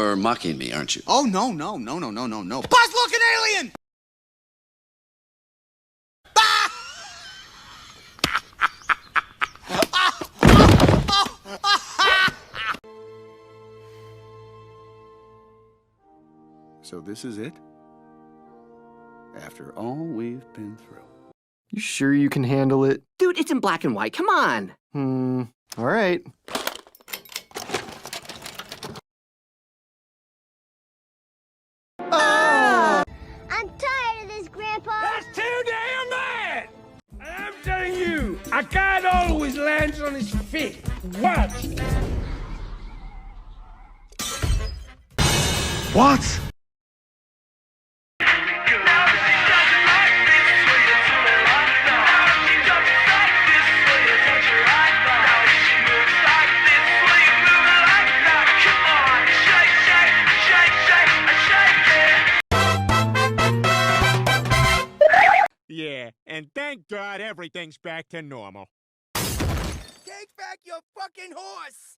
You're mocking me, aren't you? Oh, no. Buzz-looking alien! So this is it? After all we've been through. You sure you can handle it? Dude, it's in black and white. Come on. All right. I'm tired of this, Grandpa. That's too damn bad! I'm telling you, a cat always lands on his feet. Watch. What? Yeah, and thank God everything's back to normal. Take back your fucking horse!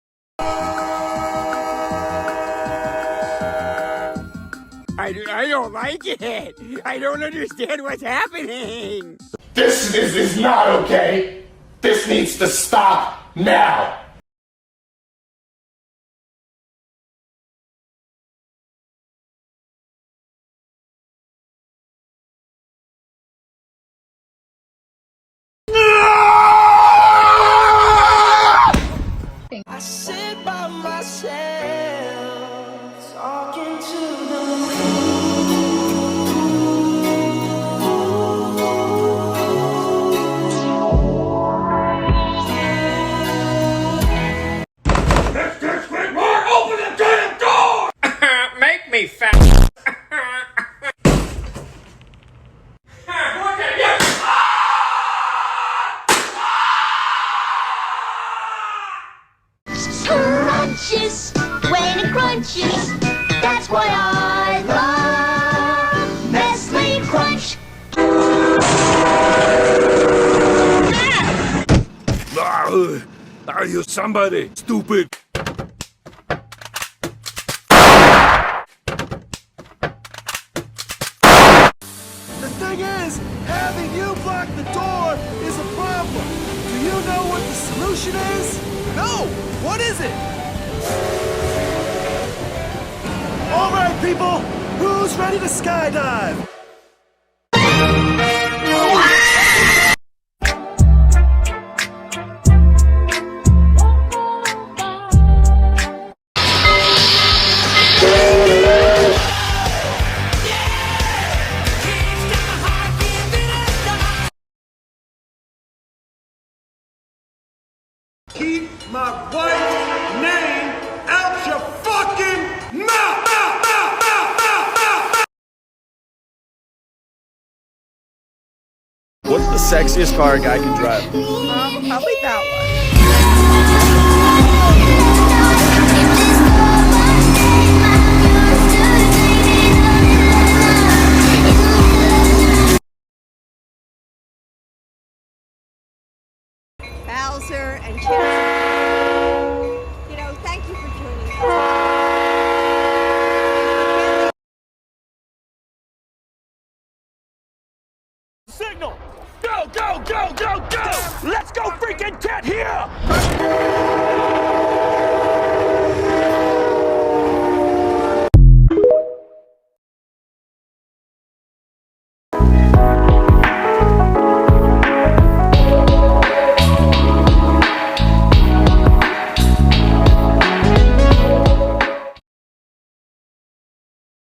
I don't like it. I don't understand what's happening. This is not okay. This needs to stop now. I sit by myself, talking to the Open the damn door! Make me fat. Crunches, when it crunches, that's why I love Nestle Crunch. Are you somebody stupid? The thing is, having you block the door is a problem. Do you know what the solution is? No! What is it? All right, people! Who's ready to skydive? Keep my wife's name out your fucking mouth! What's the sexiest car a guy can drive? Probably that one. Bowser and Chipsy. You know, thank you for tuning in. Signal! Go! Let's go freaking get here!